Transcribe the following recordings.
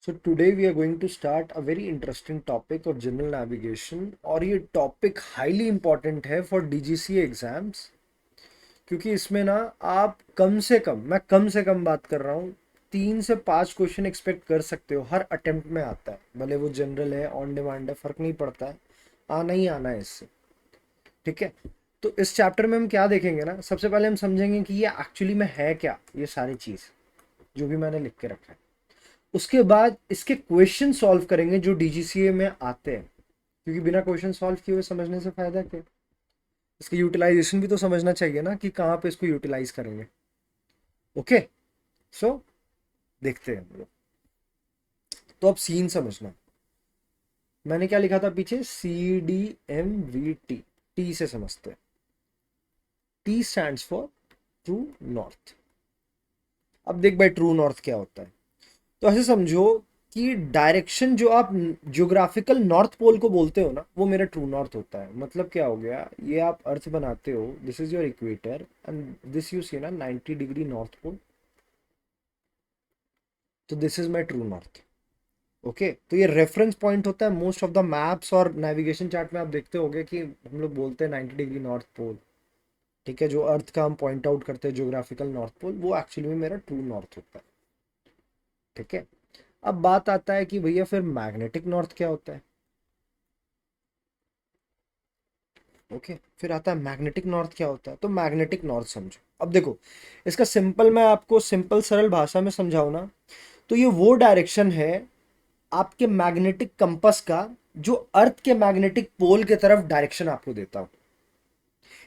So today we are going to start a very interesting topic of general navigation और ये topic highly important है for DGCA exams क्योंकि इसमें ना आप कम से कम बात कर रहा हूँ 3 से 5 क्वेश्चन एक्सपेक्ट कर सकते हो। हर अटेम्प्ट में आता है, भले वो जनरल है ऑन डिमांड है, फर्क नहीं पड़ता है, आना ही आना है इससे। ठीक है, तो इस चैप्टर में हम क्या देखेंगे ना, सबसे पहले हम समझेंगे कि ये एक्चुअली में है क्या, ये सारी चीज़ जो भी मैंने लिख के रखा है। उसके बाद इसके क्वेश्चन सॉल्व करेंगे जो डीजीसीए में आते हैं, क्योंकि बिना क्वेश्चन सॉल्व किए हुए समझने से फायदा क्या। इसकी यूटिलाइजेशन भी तो समझना चाहिए ना कि कहाँ पे इसको यूटिलाइज करेंगे। ओके, सो देखते हैं हम लोग। तो अब सीन समझना, मैंने क्या लिखा था पीछे, CDMVT। टी से समझते हैं, T stands for true north. अब देख भाई, ट्रू नॉर्थ क्या होता है। तो ऐसे समझो कि डायरेक्शन जो आप ज्योग्राफिकल नॉर्थ पोल को बोलते हो ना, वो मेरा ट्रू नॉर्थ होता है। मतलब क्या हो गया, ये आप अर्थ बनाते हो, this is your equator and this you see ना 90 डिग्री नॉर्थ पोल, तो this is my true north. Okay, तो ये रेफरेंस पॉइंट होता है मोस्ट ऑफ द मैप्स और नेविगेशन चार्ट में। आप देखते होगे कि हम लोग बोलते हैं 90 डिग्री नॉर्थ पोल। ठीक है, जो अर्थ का हम पॉइंट आउट करते हैं ज्योग्राफिकल नॉर्थ पोल, वो एक्चुअली में मेरा ट्रू नॉर्थ होता है। ठीक है, अब बात आता है कि भैया फिर मैग्नेटिक नॉर्थ क्या होता है। ओके, फिर आता है मैग्नेटिक नॉर्थ क्या होता है। तो मैग्नेटिक नॉर्थ समझो। अब देखो, इसका सिंपल, मैं आपको सिंपल सरल भाषा में समझाऊं ना, तो ये वो डायरेक्शन है आपके मैग्नेटिक कंपास का जो अर्थ के मैग्नेटिक पोल के तरफ डायरेक्शन आपको देता हूं।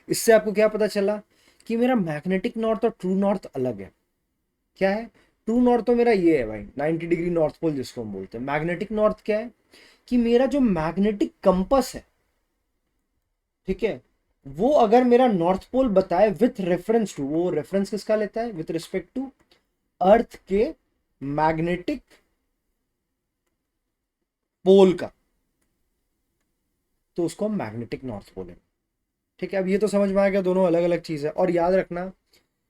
इससे आपको क्या पता चला कि मेरा मैग्नेटिक नॉर्थ और ट्रू नॉर्थ अलग है। क्या है ट्रू नॉर्थ? तो मेरा ये है भाई 90 डिग्री नॉर्थ पोल जिसको हम बोलते हैं। मैग्नेटिक नॉर्थ क्या है कि मेरा जो मैग्नेटिक कंपास है, ठीक है, वो अगर मेरा नॉर्थ पोल बताए विथ रेफरेंस टू, वो रेफरेंस किसका लेता है, विथ रिस्पेक्ट टू अर्थ के मैग्नेटिक पोल का, तो उसको हम मैग्नेटिक नॉर्थ बोलेंगे। ठीक है, अब ये तो समझ में आ गया, दोनों अलग अलग चीज है। और याद रखना,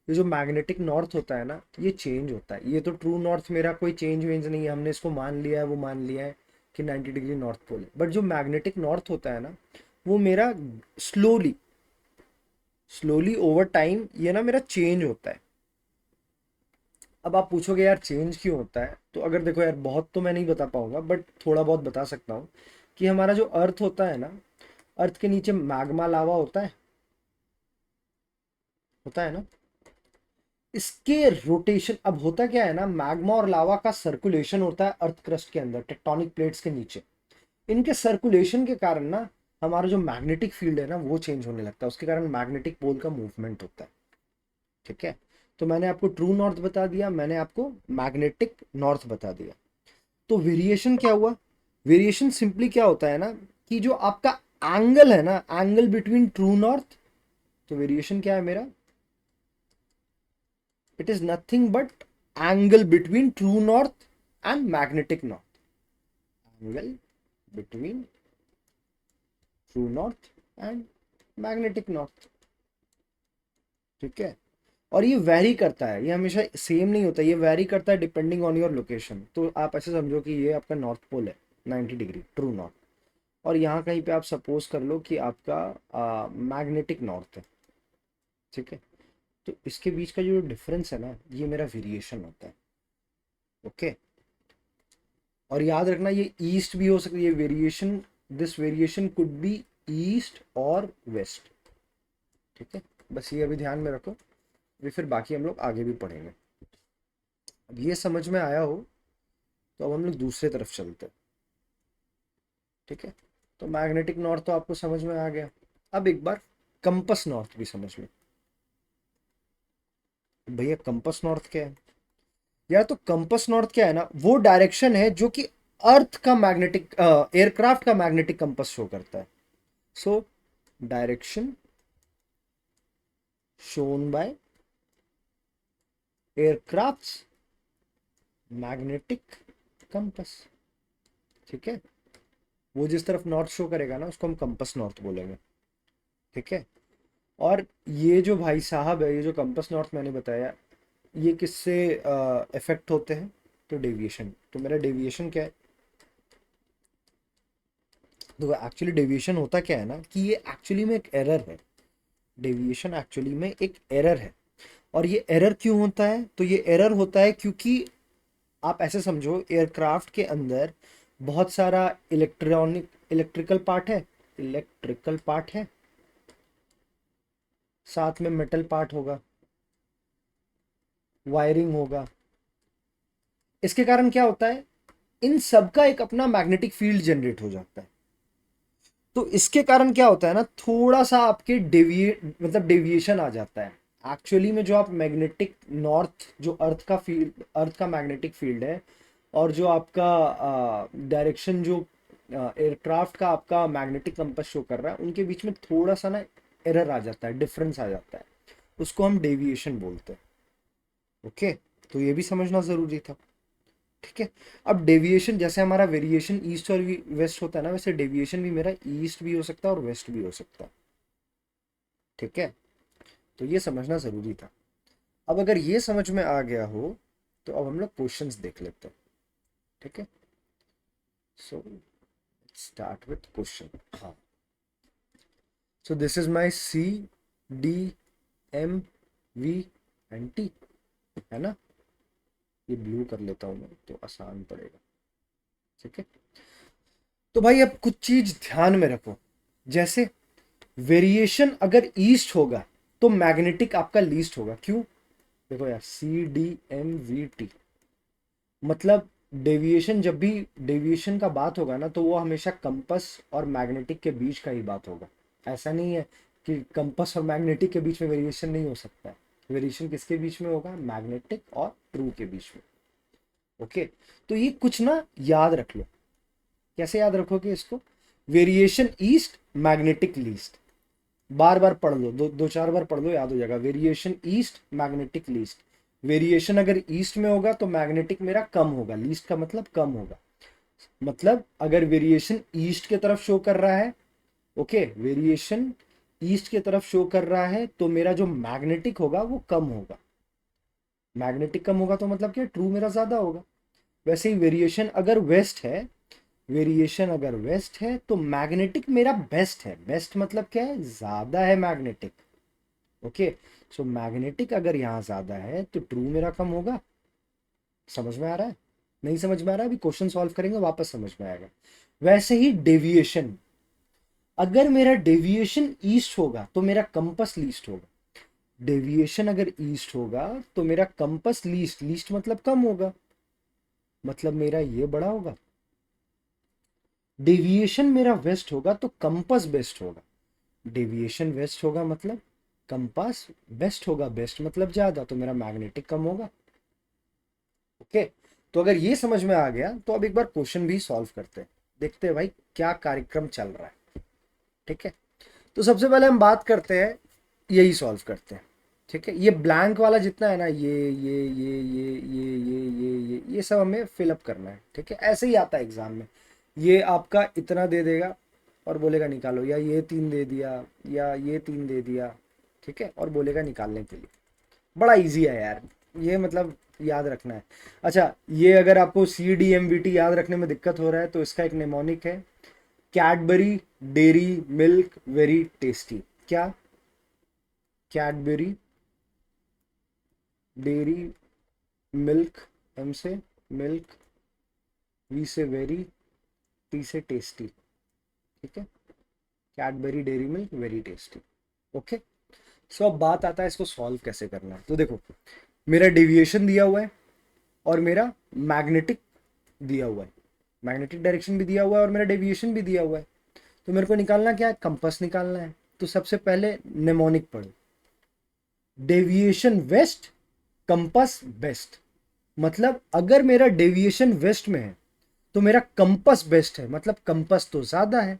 ये जो मैग्नेटिक नॉर्थ होता है ना, ये चेंज होता है। ये तो ट्रू नॉर्थ मेरा कोई चेंज वेंज नहीं है, हमने इसको मान लिया है, वो मान लिया है कि 90 डिग्री नॉर्थ पोल है। बट जो मैग्नेटिक नॉर्थ होता है ना, वो मेरा स्लोली स्लोली ओवर टाइम ये ना मेरा चेंज होता है। अब आप पूछोगे यार चेंज क्यों होता है, तो अगर देखो यार, बहुत तो मैं नहीं बता पाऊंगा बट थोड़ा बहुत बता सकता हूँ कि हमारा जो अर्थ होता है ना, अर्थ के नीचे मैग्मा लावा होता है ना, इसके रोटेशन, अब होता क्या है ना, मैग्मा और लावा का सर्कुलेशन होता है अर्थ क्रस्ट के अंदर, टेक्टोनिक प्लेट्स के नीचे। इनके सर्कुलेशन के कारण ना हमारा जो मैग्नेटिक फील्ड है ना, वो चेंज होने लगता है। उसके कारण मैग्नेटिक पोल का मूवमेंट होता है। ठीक है, तो मैंने आपको ट्रू नॉर्थ बता दिया, मैंने आपको मैग्नेटिक नॉर्थ बता दिया। तो वेरिएशन क्या हुआ? वेरिएशन सिंपली क्या होता है ना, कि जो आपका एंगल है ना, एंगल बिटवीन ट्रू नॉर्थ, तो वेरिएशन क्या है मेरा, it is nothing but angle between true north and magnetic north. Angle between true north and magnetic north. ठीक है, और ये वैरी करता है, ये हमेशा सेम नहीं होता, ये वैरी करता है डिपेंडिंग ऑन योर लोकेशन। तो आप ऐसे समझो कि ये आपका नॉर्थ पोल है 90 डिग्री ट्रू नॉर्थ, और यहाँ कहीं पे आप सपोज कर लो कि आपका मैग्नेटिक नॉर्थ है। ठीक है, तो इसके बीच का जो डिफरेंस है ना, ये मेरा वेरिएशन होता है। ओके, और याद रखना ये ईस्ट भी हो सकती है, ये variation, this variation could be east और वेस्ट। ठीक है, बस ये अभी ध्यान में रखो, अभी फिर बाकी हम लोग आगे भी पढ़ेंगे। अब ये समझ में आया हो तो अब हम लोग दूसरे तरफ चलते हैं। ठीक है, तो मैग्नेटिक नॉर्थ तो आपको समझ में आ गया। अब एक बार कंपस नॉर्थ भी समझ लो। भैया कंपस नॉर्थ क्या है यार? तो कंपस नॉर्थ क्या है ना, वो डायरेक्शन है जो कि अर्थ का मैग्नेटिक, एयरक्राफ्ट का मैग्नेटिक कंपस शो करता है। So direction shown by aircraft magnetic compass. ठीक है, वो जिस तरफ नॉर्थ शो करेगा ना, उसको हम कंपस नॉर्थ बोलेंगे। ठीक है, और ये जो भाई साहब है, ये जो कंपस नॉर्थ मैंने बताया, ये किससे इफेक्ट होते हैं, तो डेविएशन तो मेरा डेविएशन क्या है? तो एक्चुअली डेविएशन होता क्या है ना कि ये एक्चुअली में एक एरर है। डेविएशन एक्चुअली में एक एरर है। और ये एरर क्यों होता है? तो ये एरर होता है क्योंकि आप ऐसे समझो, एयरक्राफ्ट के अंदर बहुत सारा इलेक्ट्रिकल पार्ट है, साथ में मेटल पार्ट होगा, वायरिंग होगा। इसके कारण क्या होता है, इन सब का एक अपना मैग्नेटिक फील्ड जनरेट हो जाता है। तो इसके कारण क्या होता है ना, थोड़ा सा आपके डेविएशन आ जाता है। एक्चुअली में जो आप मैग्नेटिक नॉर्थ, जो अर्थ का मैग्नेटिक फील्ड है, और जो आपका डायरेक्शन, जो एयरक्राफ्ट का आपका मैग्नेटिक कंपास शो कर रहा है, उनके बीच में थोड़ा सा ना एरर आ जाता है, डिफरेंस आ जाता है। उसको हम डेविएशन बोलते हैं। ओके, तो ये भी समझना जरूरी था। ठीक है। अब डेविएशन, जैसे हमारा वेरिएशन ईस्ट और वेस्ट होता है ना, वैसे डेविएशन भी मेरा ईस्ट भी हो सकता है और वेस्ट भी हो सकता है। ठीक है, तो ये समझना जरूरी था। अब अगर ये समझ में आ गया हो तो अब हम लोग क्वेश्चंस देख लेते हैं। ठीक है, सो स्टार्ट विथ क्वेश्चन। हाँ, so this is my C, D, M, V and T, है ना। ये ब्लू कर लेता हूं मैं तो आसान पड़ेगा। ठीक है, तो भाई अब कुछ चीज ध्यान में रखो। जैसे वेरिएशन अगर ईस्ट होगा तो मैग्नेटिक आपका लीस्ट होगा। क्यों? देखो यार, C D M V T, मतलब डेविएशन, जब भी डेविएशन का बात होगा ना, तो वो हमेशा कंपास और मैग्नेटिक के बीच का ही बात होगा। ऐसा नहीं है कि कंपास और मैग्नेटिक के बीच में वेरिएशन नहीं हो सकता है। वेरिएशन किसके बीच में होगा? मैग्नेटिक और ट्रू के बीच में। ओके, तो ये कुछ ना याद रख लो। कैसे याद रखोगे इसको? Variation east, magnetic least. बार बार पढ़ लो, दो चार बार पढ़ लो, याद हो जाएगा। Variation east, magnetic least. Variation अगर ईस्ट में होगा तो मैग्नेटिक मेरा कम होगा, लीस्ट का मतलब कम होगा। मतलब अगर वेरिएशन ईस्ट के तरफ शो कर रहा है, ओके, वेरिएशन ईस्ट के तरफ शो कर रहा है, तो मेरा जो मैग्नेटिक होगा वो कम होगा। मैग्नेटिक कम होगा तो मतलब क्या? ट्रू मेरा ज्यादा होगा। वैसे ही वेरिएशन अगर वेस्ट है, वेरिएशन अगर वेस्ट है तो मैग्नेटिक मेरा बेस्ट है। बेस्ट मतलब क्या है? ज्यादा है मैग्नेटिक। ओके, सो मैग्नेटिक अगर यहाँ ज्यादा है तो ट्रू मेरा कम होगा। समझ में आ रहा है? नहीं समझ में आ रहा है? अभी क्वेश्चन सॉल्व करेंगे, वापस समझ में आएगा। वैसे ही डेविएशन, अगर मेरा डेविएशन ईस्ट होगा तो मेरा कंपास लीस्ट होगा। डेविएशन अगर ईस्ट होगा तो मेरा कंपास लीस्ट, लीस्ट मतलब कम होगा, मतलब मेरा ये बड़ा होगा। डेविएशन मेरा वेस्ट होगा तो कंपास बेस्ट होगा। डेविएशन वेस्ट होगा मतलब कंपास बेस्ट होगा, बेस्ट मतलब ज्यादा, तो मेरा मैग्नेटिक कम होगा। ओके, तो अगर ये समझ में आ गया तो अब एक बार क्वेश्चन भी सॉल्व करते हैं, देखते हैं भाई क्या कार्यक्रम चल रहा है। ठीक है, तो सबसे पहले हम बात करते हैं, यही सॉल्व करते हैं। ठीक है, ये ब्लैंक वाला जितना है ना, ये सब हमें फिलअप करना है। ठीक है, ऐसे ही आता है एग्जाम में। ये आपका इतना दे देगा और बोलेगा निकालो, या ये 3 दे दिया, या ये 3 दे दिया। ठीक है, और बोलेगा निकालने के लिए। बड़ा इजी है यार ये, मतलब याद रखना है। अच्छा, ये अगर आपको C D M V T याद रखने में दिक्कत हो रहा है तो इसका एक नेमोनिक है, Cadbury Dairy Milk very tasty. क्या? कैडबरी डेरी मिल्क, एम से मिल्क, वी से वेरी, टी से टेस्टी। ठीक है, Cadbury Dairy Milk very tasty. Okay, so अब बात आता है इसको सॉल्व कैसे करना है। तो देखो, मेरा डेविएशन दिया हुआ है और मेरा मैग्नेटिक दिया हुआ है, मैग्नेटिक डायरेक्शन भी दिया हुआ है और मेरा डेविएशन भी दिया हुआ है। तो मेरे को निकालना क्या है? कंपास निकालना है। तो सबसे पहले नेमोनिक पढ़ो, डेविएशन वेस्ट, कंपास बेस्ट। मतलब अगर मेरा डेविएशन वेस्ट में है तो मेरा कंपास बेस्ट है, मतलब कंपास तो ज्यादा है।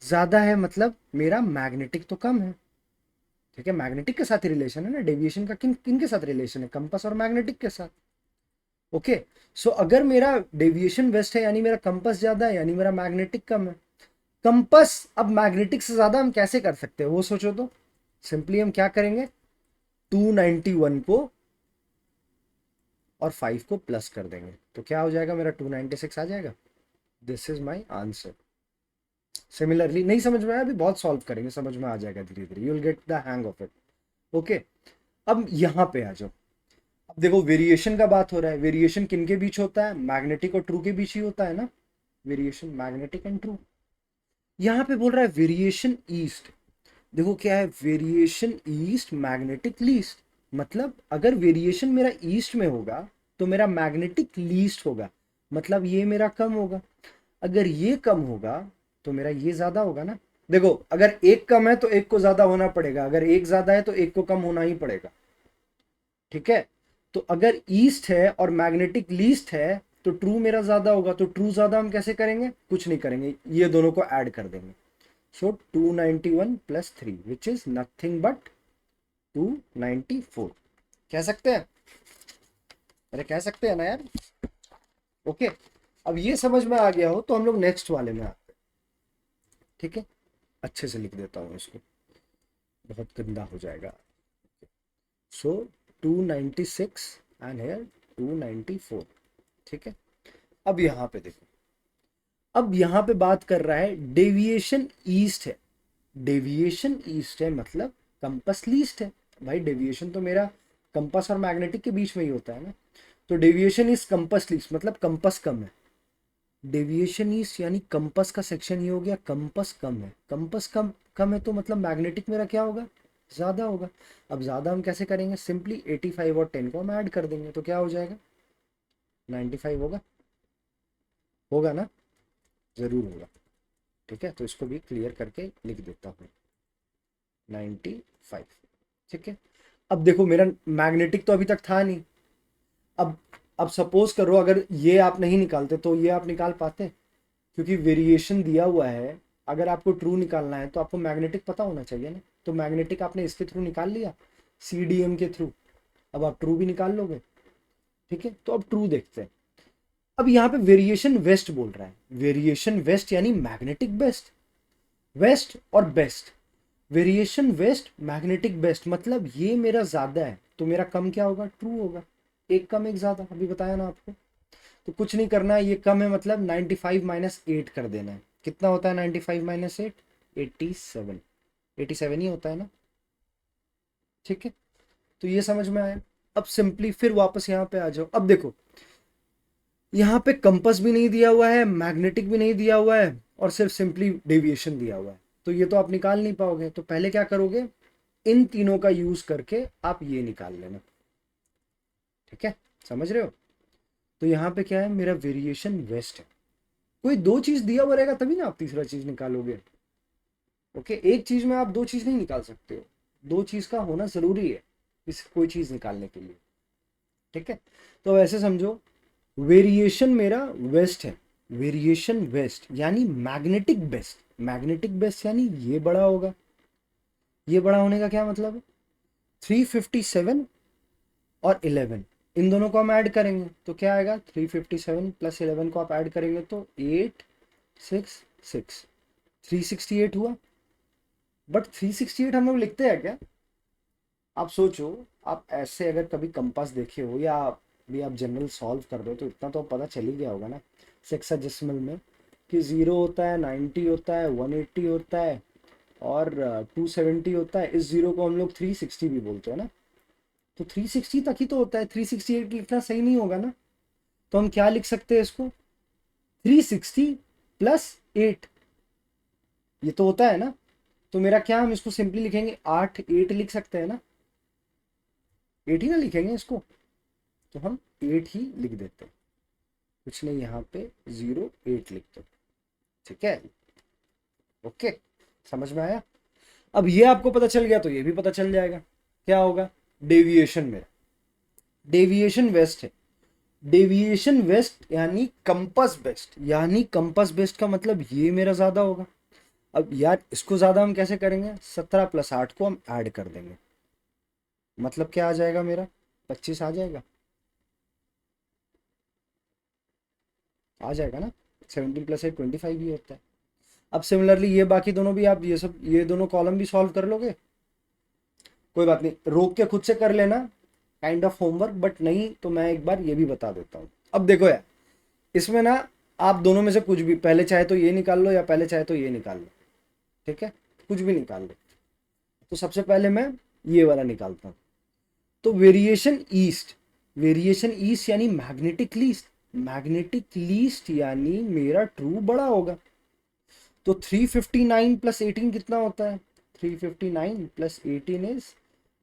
ज्यादा है मतलब मेरा मैग्नेटिक तो कम है। ठीक है, मैग्नेटिक के साथ ही रिलेशन है ना, डेविएशन का किन किन के साथ रिलेशन है? कंपास और मैग्नेटिक के साथ। ओके, सो अगर मेरा डेविएशन वेस्ट है यानी मेरा कंपास ज्यादा है, यानी मेरा मैग्नेटिक कम है। कंपास अब मैग्नेटिक से ज्यादा हम कैसे कर सकते हैं वो सोचो तो। सिंपली हम क्या करेंगे, 291 को और 5 को प्लस कर देंगे तो क्या हो जाएगा मेरा 296 आ जाएगा। This is my answer. Similarly नहीं समझ में आया, अभी बहुत सॉल्व करेंगे, समझ में आ जाएगा धीरे धीरे, you will get the hang of it. Okay, अब यहाँ पे आ जाओ। अब देखो वेरिएशन का बात हो रहा है, वेरिएशन किन के बीच होता है, मैग्नेटिक और ट्रू के बीच ही होता है ना, वेरिएशन मैग्नेटिक एंड ट्रू। यहाँ पे बोल रहा है वेरिएशन ईस्ट। देखो क्या है, वेरिएशन ईस्ट मैग्नेटिक लीस्ट, मतलब अगर वेरिएशन मेरा ईस्ट में होगा तो मेरा मैग्नेटिक लीस्ट होगा, मतलब ये मेरा कम होगा। अगर ये कम होगा तो मेरा ये ज्यादा होगा ना। देखो अगर एक कम है तो एक को ज्यादा होना पड़ेगा, अगर एक ज्यादा है तो एक को कम होना ही पड़ेगा। ठीक है, तो अगर ईस्ट है और मैग्नेटिक लीस्ट है तो ट्रू मेरा ज्यादा होगा, तो ट्रू ज्यादा हम कैसे करेंगे, कुछ नहीं करेंगे, ये दोनों को ऐड कर देंगे। सो 291 plus 3 which is nothing but 294, कह सकते हैं, अरे कह सकते हैं ना यार। ओके, अब ये समझ में आ गया हो तो हम लोग नेक्स्ट वाले में आते हैं। ठीक है, अच्छे से लिख देता हूँ इसको, बहुत गंदा हो जाएगा। सो 296 एंड हेयर 294। ठीक है, अब यहाँ पे देखो, अब यहाँ पे बात कर रहा है डेविएशन ईस्ट है, डेविएशन ईस्ट है मतलब कंपस लीस्ट है। भाई डेविएशन तो मेरा कंपस और मैग्नेटिक के बीच में ही होता है ना, तो डेविएशन इज कंपस लीस्ट मतलब कंपस कम है। डेविएशन ईस्ट यानी कंपस का सेक्शन ये हो गया, कंपस कम है, कंपस कम कम है तो मतलब मैग्नेटिक मेरा क्या होगा, ज़्यादा होगा। अब ज़्यादा हम कैसे करेंगे, सिंपली 85 और 10 को हम ऐड कर देंगे तो क्या हो जाएगा, 95 होगा, होगा ना, ज़रूर होगा। ठीक है, तो इसको भी क्लियर करके लिख देता हूँ 95। ठीक है, अब देखो मेरा मैग्नेटिक तो अभी तक था नहीं, अब अब सपोज करो अगर ये आप नहीं निकालते तो ये आप निकाल पाते, क्योंकि वेरिएशन दिया हुआ है, अगर आपको ट्रू निकालना है तो आपको मैग्नेटिक पता होना चाहिए ना, तो मैग्नेटिक आपने इसके थ्रू निकाल लिया, CDM के थ्रू, अब आप ट्रू भी निकाल लोगे। ठीक है, तो अब ट्रू देखते हैं। अब यहाँ पे वेरिएशन वेस्ट बोल रहा है, वेरिएशन वेस्ट यानी मैग्नेटिक बेस्ट, वेस्ट और best, variation west magnetic best, मतलब ये मेरा ज्यादा है तो मेरा कम क्या होगा, ट्रू होगा, एक कम एक ज्यादा, अभी बताया ना आपको। तो कुछ नहीं करना है, ये कम है मतलब 95 माइनस 8 कर देना है, कितना होता है 95 माइनस 8, 87, 87 ही होता है ना। ठीक है, तो ये समझ में आया। अब सिंपली फिर वापस यहाँ पे आ जाओ, अब देखो यहाँ पे कंपास भी नहीं दिया हुआ है, मैग्नेटिक भी नहीं दिया हुआ है, और सिर्फ सिंपली डेविएशन दिया हुआ है, तो ये तो आप निकाल नहीं पाओगे, तो पहले क्या करोगे, इन तीनों का यूज करके आप ये निकाल लेना। ठीक है, समझ रहे हो, तो यहाँ पे क्या है, मेरा वेरिएशन वेस्ट है, कोई दो चीज दिया हुआ रहेगा तभी ना आप तीसरा चीज निकालोगे। ओके, एक चीज में आप दो चीज नहीं निकाल सकते हो, दो चीज का होना जरूरी है इस कोई चीज निकालने के लिए। ठीक है, तो ऐसे समझो वेरिएशन मेरा वेस्ट है, वेरिएशन वेस्ट यानी मैग्नेटिक बेस्ट, मैग्नेटिक बेस्ट यानी ये बड़ा होगा, ये बड़ा होने का क्या मतलब है, 357 और 11, इन दोनों को हम ऐड करेंगे तो क्या आएगा, 357 प्लस 11 को आप ऐड करेंगे तो 866, 368 हुआ। बट 368 हम लोग लिखते हैं क्या, आप सोचो, आप ऐसे अगर कभी कंपास देखे हो या भी आप जनरल सॉल्व कर रहे हो तो इतना तो पता चल ही गया होगा ना सेक्साडेसिमल में, कि 0 होता है, 90 होता है, 180 होता है और 270 होता है, इस 0 को हम लोग 360 भी बोलते हैं ना, तो 360 तक ही तो होता है, 368 लिखना सही नहीं होगा ना, तो हम क्या लिख सकते हैं इसको, 360 प्लस 8, ये तो होता है ना, तो मेरा क्या, हम इसको सिंपली लिखेंगे 8, 8 लिख सकते हैं ना, 8 ही ना लिखेंगे इसको, तो हम 8 ही लिख देते हैं, कुछ नहीं, यहाँ पे 08 लिख दो। ठीक है, ओके, समझ में आया। अब ये आपको पता चल गया तो ये भी पता चल जाएगा क्या होगा, डेविएशन में, डेविएशन वेस्ट है, डेविएशन वेस्ट यानी कंपास बेस्ट, यानी कंपास बेस्ट का मतलब ये मेरा ज्यादा होगा। अब यार इसको ज्यादा हम कैसे करेंगे, 17 प्लस 8 को हम ऐड कर देंगे, मतलब क्या आ जाएगा मेरा, 25 आ जाएगा, आ जाएगा ना, 17 प्लस 8 25 ही होता है। अब सिमिलरली ये बाकी दोनों भी आप ये सब, ये दोनों कॉलम भी सॉल्व कर लोगे, कोई बात नहीं, रोक के खुद से कर लेना, काइंड ऑफ होमवर्क, बट नहीं तो मैं एक बार ये भी बता देता हूँ। अब देखो यार, इसमें ना आप दोनों में से कुछ भी, पहले चाहे तो ये निकाल लो या पहले चाहे तो ये निकाल लो, ठीक है, कुछ भी निकाल लो। तो सबसे पहले मैं ये वाला निकालता हूँ। तो वेरिएशन ईस्ट यानी मैग्नेटिक लीस्ट, मैग्नेटिक लीस्ट यानी मेरा ट्रू बड़ा होगा। तो 359 प्लस 18 कितना होता है? 359 प्लस 18 इज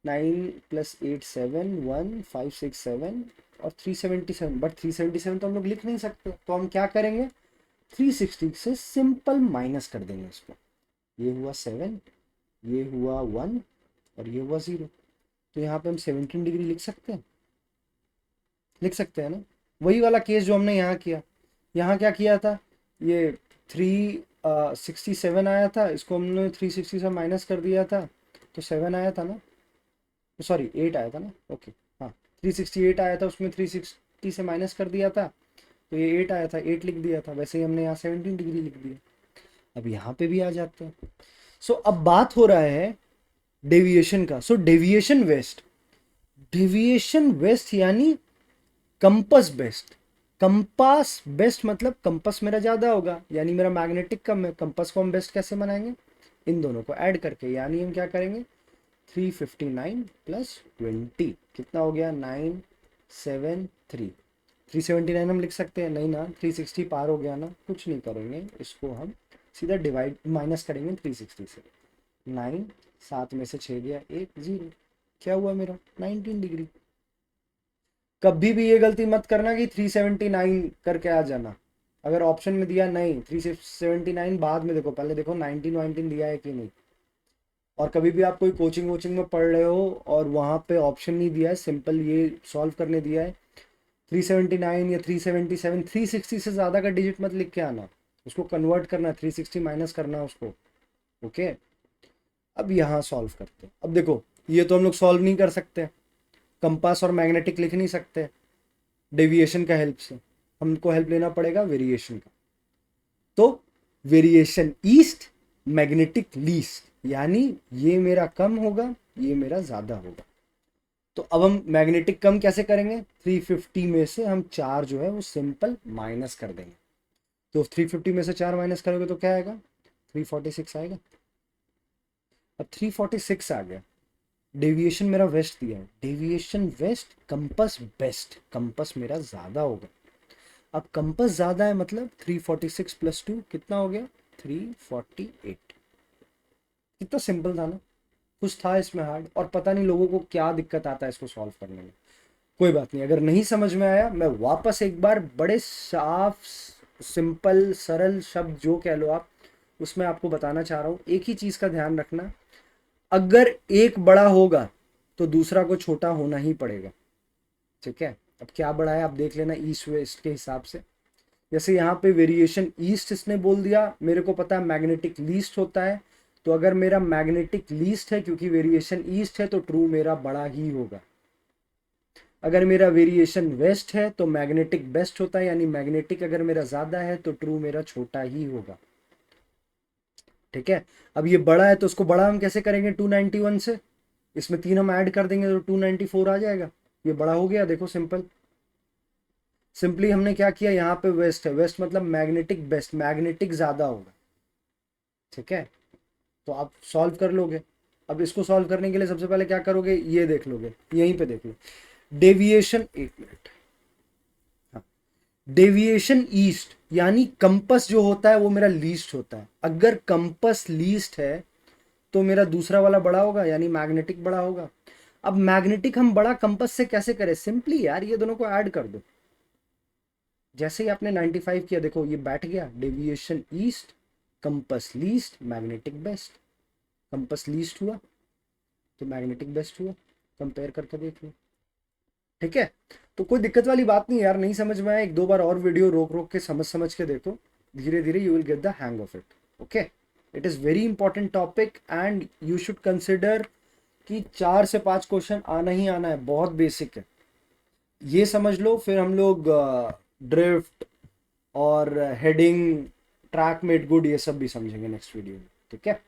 9 प्लस 8 7 1 5 6 7 और 377। बट 377 तो हम लोग लिख नहीं सकते, तो हम क्या करेंगे, 360 से सिंपल माइनस कर देंगे इसको। ये हुआ 7, ये हुआ 1 और ये हुआ 0। तो यहाँ पे हम 17 डिग्री लिख सकते हैं, लिख सकते हैं ना। वही वाला केस जो हमने यहाँ किया। यहाँ क्या किया था, ये 367 आया था, इसको हमने 360 से माइनस कर दिया था, तो 7 आया था ना, सॉरी 8 आया था ना, ओके हाँ 368 आया था, उसमें 360 से माइनस कर दिया था, तो ये 8 आया था, 8 लिख दिया था। वैसे ही हमने यहाँ 17 डिग्री लिख दिया। अब यहाँ पे भी आ जाते हैं। सो अब बात हो रहा है डेविएशन का। सो डेविएशन वेस्ट यानी कंपास बेस्ट। कंपास बेस्ट मतलब कंपास मेरा ज़्यादा होगा, यानी मेरा मैग्नेटिक कम है। कंपास को हम बेस्ट कैसे बनाएंगे, इन दोनों को ऐड करके, यानी हम क्या करेंगे 359 प्लस 20 कितना हो गया 973। 379 हम लिख सकते हैं नहीं ना, 360 पार हो गया ना, कुछ नहीं करेंगे, इसको हम सीधा डिवाइड माइनस करेंगे 360 से। 9 7 में से 6 गया 1 0, क्या हुआ मेरा 19 डिग्री। कभी भी ये गलती मत करना कि 379 करके आ जाना। अगर ऑप्शन में दिया नहीं 379 बाद में देखो, पहले देखो 19 19 दिया है कि नहीं। और कभी भी आप कोई कोचिंग वोचिंग में पढ़ रहे हो और वहाँ पे ऑप्शन नहीं दिया है, सिंपल ये सॉल्व करने दिया है 379 या 377, 360 से ज़्यादा का डिजिट मत लिख के आना, उसको कन्वर्ट करना, 360 माइनस करना उसको, ओके। अब यहाँ सॉल्व करते हैं। अब देखो ये तो हम लोग सॉल्व नहीं कर सकते, कंपास और मैग्नेटिक लिख नहीं सकते डेविएशन का हेल्प से, हमको हेल्प लेना पड़ेगा वेरिएशन का। तो वेरिएशन ईस्ट मैग्नेटिक लीस्ट, यानी ये मेरा कम होगा, ये मेरा ज़्यादा होगा। तो अब हम मैग्नेटिक कम कैसे करेंगे, 350 में से हम 4 जो है वो सिंपल माइनस कर देंगे। तो 350 में से 4 माइनस करोगे तो क्या आएगा 346 आएगा। अब 346 आ गया। डेविएशन मेरा वेस्ट दिया है, deviation west, compass best, compass मेरा ज़्यादा होगा। अब कंपास ज़्यादा है मतलब 346 प्लस 2 कितना हो गया 348। कितना सिंपल था ना, कुछ था इसमें हार्ड, और पता नहीं लोगों को क्या दिक्कत आता है इसको सॉल्व करने में। कोई बात नहीं, अगर नहीं समझ में आया मैं वापस एक बार बड़े साफ सिंपल सरल शब्द जो कह लो आप, उसमें आपको बताना चाह रहा हूँ। एक ही चीज़ का ध्यान रखना, अगर एक बड़ा होगा तो दूसरा को छोटा होना ही पड़ेगा, ठीक है। अब क्या बड़ा है आप देख लेना ईस्ट वेस्ट के हिसाब से। जैसे यहाँ पे वेरिएशन ईस्ट इसने बोल दिया, मेरे को पता है मैग्नेटिक लीस्ट होता है, तो अगर मेरा मैग्नेटिक लीस्ट है क्योंकि वेरिएशन ईस्ट है तो ट्रू मेरा बड़ा ही होगा। अगर मेरा वेरिएशन वेस्ट है तो मैग्नेटिक बेस्ट होता है, यानी मैग्नेटिक अगर मेरा ज़्यादा है तो ट्रू मेरा छोटा ही होगा, ठीक है। अब ये बड़ा है तो उसको बड़ा हम कैसे करेंगे 291 से, इसमें 3 हम ऐड कर देंगे तो 294 आ जाएगा। ये बड़ा हो गया, देखो सिंपल। सिंपली हमने क्या किया, यहाँ पे वेस्ट है, वेस्ट मतलब मैग्नेटिक बेस्ट, मैग्नेटिक ज़्यादा होगा, ठीक है। तो आप सॉल्व कर लोगे। अब इसको सॉल्व करने के लिए सबसे पहले क्या करोगे, ये देख लोगे, यहीं पे देख लो डेविएशन, एक मिनट, हाँ, डेविएशन ईस्ट यानी कंपास जो होता है वो मेरा लीस्ट होता है। अगर कंपास लीस्ट है तो मेरा दूसरा वाला बड़ा होगा, यानी मैग्नेटिक बड़ा होगा। अब मैग्नेटिक हम बड़ा कंपास से कैसे करें, सिंपली यार ये दोनों को ऐड कर दो। जैसे ही आपने 95 किया देखो ये बैठ गया, deviation east compass least magnetic best, compass least हुआ तो मैग्नेटिक बेस्ट हुआ, कंपेयर करके देख लो, ठीक है। तो कोई दिक्कत वाली बात नहीं यार, नहीं समझ में आया एक दो बार और वीडियो रोक रोक के समझ समझ के देखो, धीरे धीरे you will get the hang of it, okay. It is very important topic and you should consider कि 4 से 5 क्वेश्चन आना ही आना है, बहुत बेसिक है, ये समझ लो। फिर हम लोग ड्रिफ्ट और हेडिंग, ट्रैक मेड गुड, ये सब भी समझेंगे नेक्स्ट वीडियो में, ठीक है।